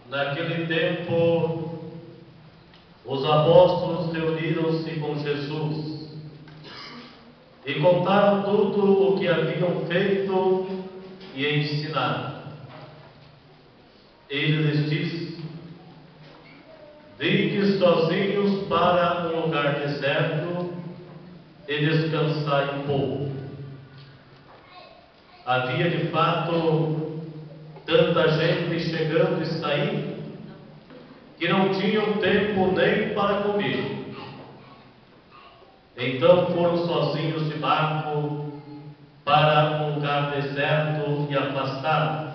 Naquele tempo, os apóstolos reuniram-se com Jesus e contaram tudo o que haviam feito e ensinado. Ele lhes disse: "Vinde sozinhos para um lugar deserto e descansai um pouco." Havia de fato tanta gente chegando e saindo que não tinham tempo nem para comer. Então foram sozinhos de barco para um lugar deserto e afastado.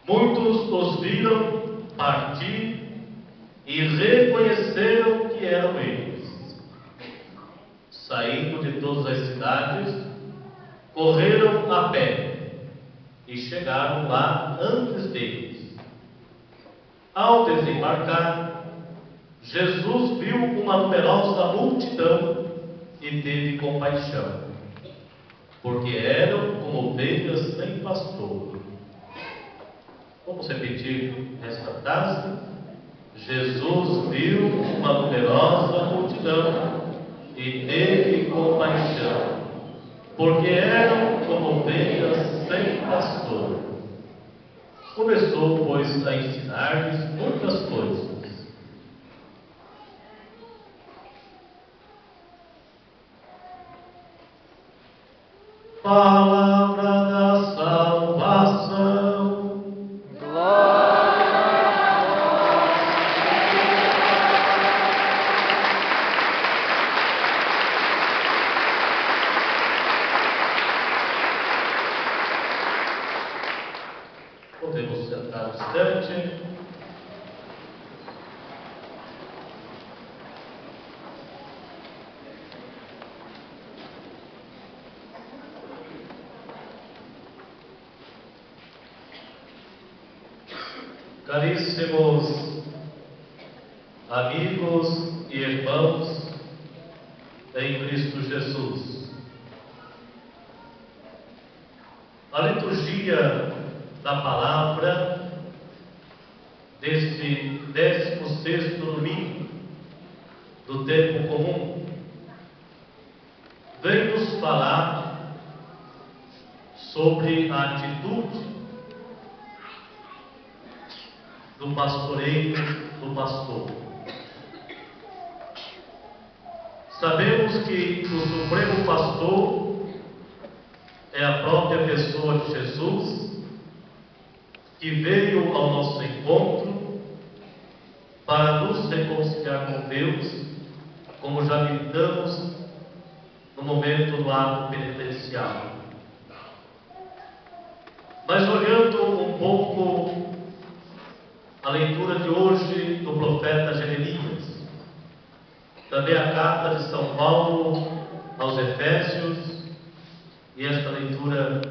Muitos os viram partir e reconheceram que eram eles. Saindo de todas as cidades, correram a pé e chegaram lá antes deles. Ao desembarcar, Jesus viu uma numerosa multidão e teve compaixão, porque eram como ovelhas sem pastor. Vamos repetir esta frase? Jesus viu uma numerosa multidão e teve compaixão, porque eram como ovelhas sem pastor. Começou, pois, a ensinar-lhes muitas coisas. Palavra da salvação. Glória a Podemos sentar um instante. Caríssimos amigos e irmãos em Cristo Jesus, a liturgia da palavra deste 16º domingo do tempo comum vem nos falar sobre a atitude do pastoreio, do pastor. Sabemos que o Supremo Pastor é a própria pessoa de Jesus, que veio ao nosso encontro para nos reconciliar com Deus, como já meditamos no momento do ato penitencial. Mas olhando um pouco a leitura de hoje do profeta Jeremias, também a carta de São Paulo aos Efésios e esta leitura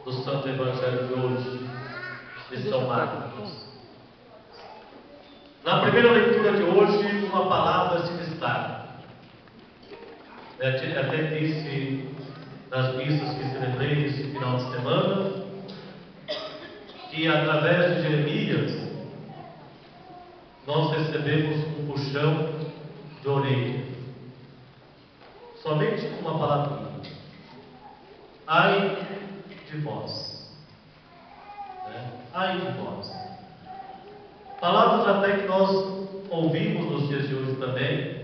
do Santo Evangelho de hoje, de São Marcos. Na primeira leitura de hoje, uma palavra se destaca. Até disse nas missas que celebrei esse final de semana, que através de Jeremias nós recebemos um puxão de orelha, somente com uma palavrinha: ai de vós, ai de vós. Palavras até que nós ouvimos nos dias de hoje também,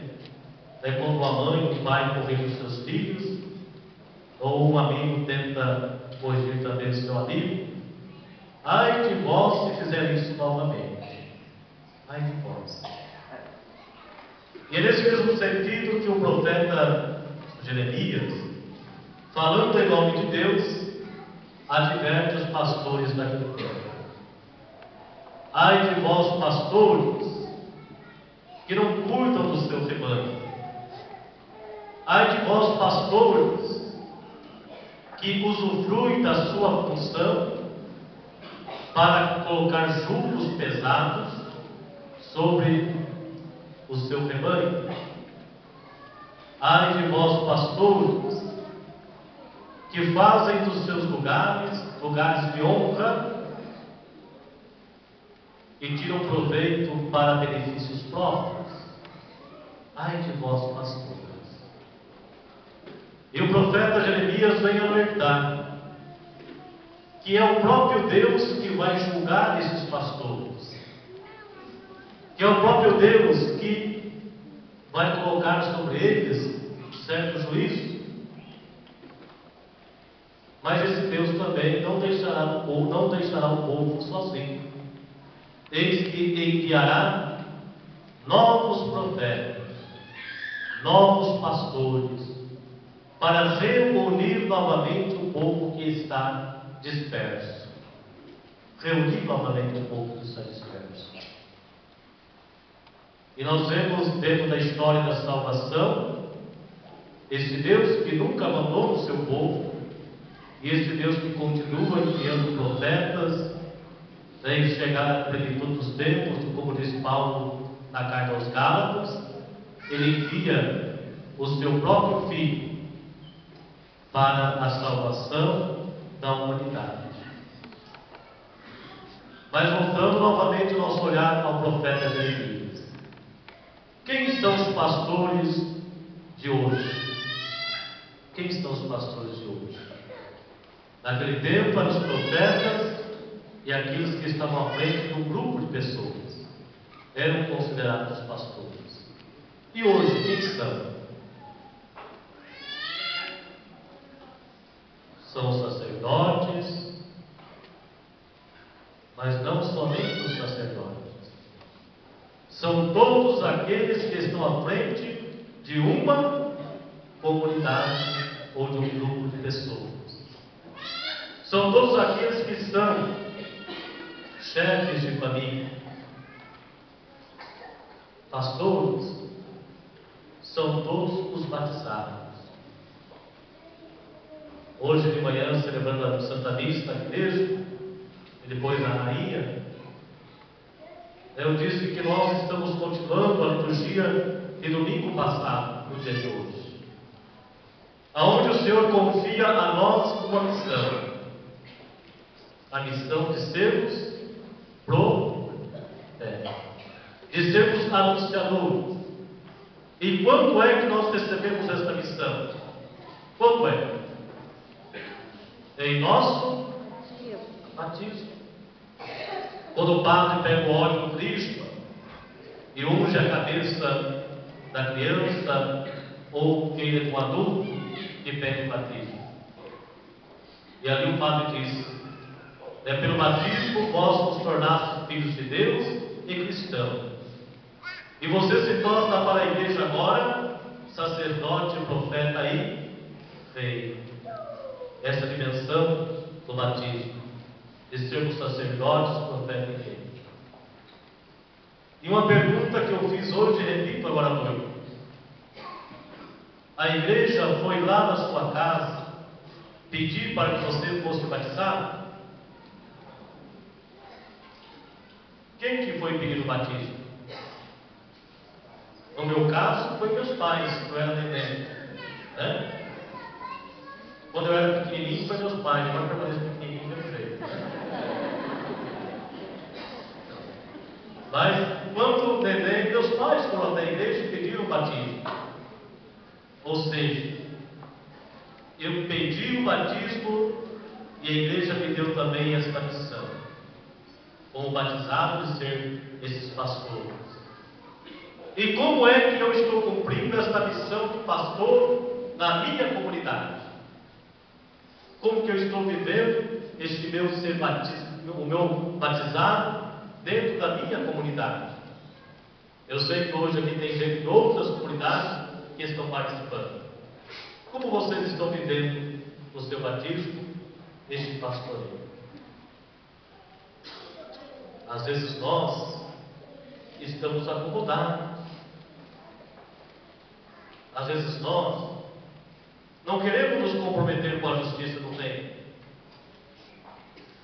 quando uma mãe, um pai corrige os seus filhos, ou um amigo tenta corrigir também o seu amigo: ai de vós se fizer isso novamente. Ai de vós. E é nesse mesmo sentido que o profeta Jeremias, falando em nome de Deus, adverte os pastores daquela terra. Ai de vós, pastores, que não cuidam do seu rebanho. Ai de vós, pastores, que usufruem da sua função para colocar julgos pesados sobre o seu rebanho. Ai de vós, pastores, que fazem dos seus lugares de honra e tiram proveito para benefícios próprios. Ai de vós, pastores. E o profeta Jeremias vem alertar que é o próprio Deus que vai julgar esses pastores, que é o próprio Deus que vai colocar sobre eles certo juízo. Mas esse Deus também não deixará o povo sozinho. Eis que enviará novos profetas, novos pastores, para reunir novamente o povo que está disperso. Reunir novamente o povo que está disperso. E nós vemos dentro da história da salvação, esse Deus que nunca abandonou o seu povo, e esse Deus que continua enviando profetas, sem chegar à plenitude dos tempos, como diz Paulo na carta aos Gálatas, ele envia o seu próprio Filho para a salvação da humanidade. Mas voltando novamente o nosso olhar ao profeta Jeremias. Quem são os pastores de hoje? Quem são os pastores de hoje? Naquele tempo eram os profetas e aqueles que estavam à frente de um grupo de pessoas. Eram considerados pastores. E hoje, quem são? São os sacerdotes, mas não somente os sacerdotes. São todos aqueles que estão à frente de uma comunidade ou de um grupo de pessoas. São todos aqueles que são chefes de família, pastores, são todos os batizados. Hoje de manhã, celebrando a Santa Missa na igreja, e depois na rainha, eu disse que nós estamos continuando a liturgia de domingo passado, no dia de hoje, aonde o Senhor confia a nós uma missão, a missão de sermos de sermos anunciadores. E quando é que nós recebemos esta missão? Quando é? Em nosso batismo. Quando o padre pega o óleo do Cristo e unge a cabeça da criança ou quem é um adulto que pede o batismo. E ali o padre diz: pelo batismo vós vos tornastes filhos de Deus e cristãos. E você se torna para a igreja agora sacerdote, profeta e rei. Essa dimensão do batismo, de sermos sacerdotes, profeta e rei. E uma pergunta que eu fiz hoje, repito agora à noite. A igreja foi lá na sua casa pedir para que você fosse batizado? Quem que foi pedir o batismo? No meu caso, foi meus pais, quando eu era neném. Quando eu era pequenininho, foi meus pais. Agora permaneço pequenininho, do mesmo jeito. Mas, quando neném, meus pais foram até a igreja e pediram o batismo. Ou seja, eu pedi o batismo e a igreja me deu também esta missão, como batizado de ser esses pastores. E como é que eu estou cumprindo esta missão de pastor na minha comunidade? Como que eu estou vivendo este meu ser o meu batizado dentro da minha comunidade? Eu sei que hoje aqui tem gente de outras comunidades que estão participando. Como vocês estão vivendo o seu batismo neste pastoreio? Às vezes nós estamos acomodados. Às vezes nós não queremos nos comprometer com a justiça do reino.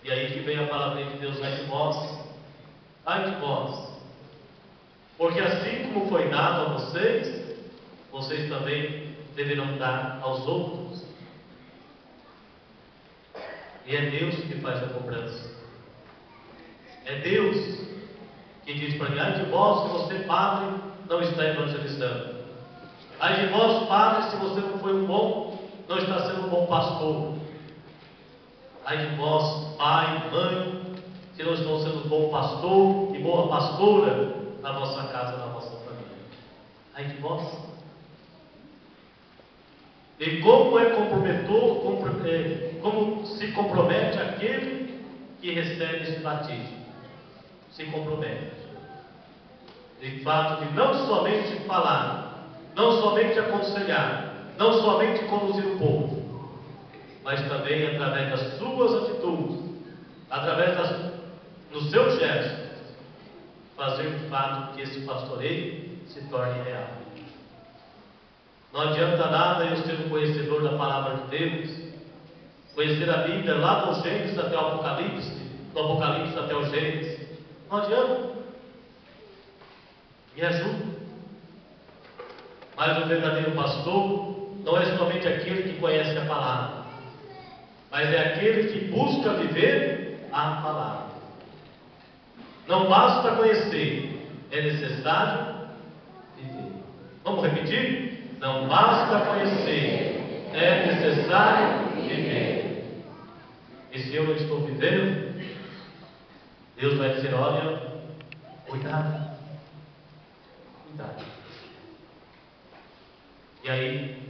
E aí que vem a palavra de Deus: ai de vós, ai de vós. Porque assim como foi dado a vocês, vocês também deverão dar aos outros. E é Deus que faz a cobrança. É Deus que diz para mim: ai de vós se você, padre, não está evangelizando. Ai de vós, padre, se você não foi não está sendo um bom pastor. Ai de vós, pai, mãe, se não estão sendo um bom pastor e boa pastora na vossa casa, na vossa família. Ai de vós. E como como se compromete aquele que recebe esse batismo? Se compromete. De fato, de não somente falar, não somente aconselhar, não somente conduzir o povo, mas também através das suas atitudes, através dos seus gestos, fazer de fato que esse pastoreio se torne real. Não adianta nada eu ser um conhecedor da palavra de Deus, conhecer a Bíblia lá do Gênesis até o Apocalipse, do Apocalipse até o Gênesis. Não adianta. Me ajuda. Mas o verdadeiro pastor não é somente aquele que conhece a palavra, mas é aquele que busca viver a palavra. Não basta conhecer, é necessário viver. Vamos repetir? Não basta conhecer, é necessário viver. E se eu não estou vivendo, Deus vai dizer: olha, cuidado. Cuidado. E aí,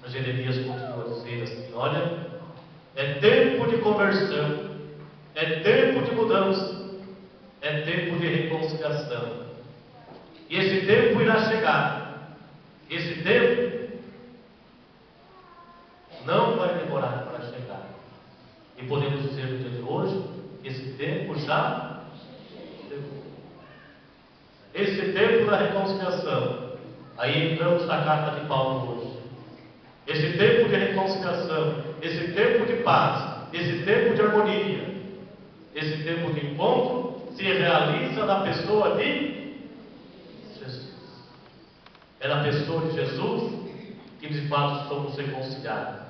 Jeremias continua a dizer assim: olha, é tempo de conversão, é tempo de mudança, é tempo de reconciliação. E esse tempo irá chegar. Esse tempo não vai demorar para chegar. E podemos dizer no dia de hoje que esse tempo já chegou. Esse tempo da reconciliação. Aí entramos na carta de Paulo hoje. Esse tempo de reconciliação, esse tempo de paz, esse tempo de harmonia, esse tempo de encontro se realiza na pessoa de Jesus. É na pessoa de Jesus que de fato somos reconciliados.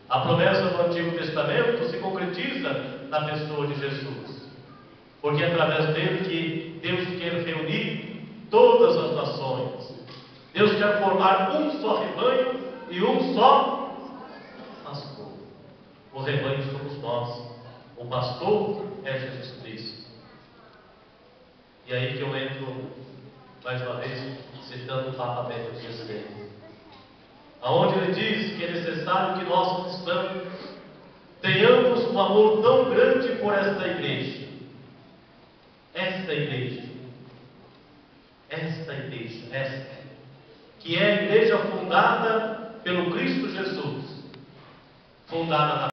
A promessa do Antigo Testamento se concretiza na pessoa de Jesus, porque é através dele que Deus quer reunir todas as nações. Deus quer formar um só rebanho e um só pastor. O rebanho somos nós. O pastor é Jesus Cristo. E aí que eu entro mais uma vez citando o Papa Bento XVI, aonde ele diz que é necessário que nós cristãos tenhamos um amor tão grande por esta igreja. Esta igreja, que é a igreja fundada pelo Cristo Jesus, fundada na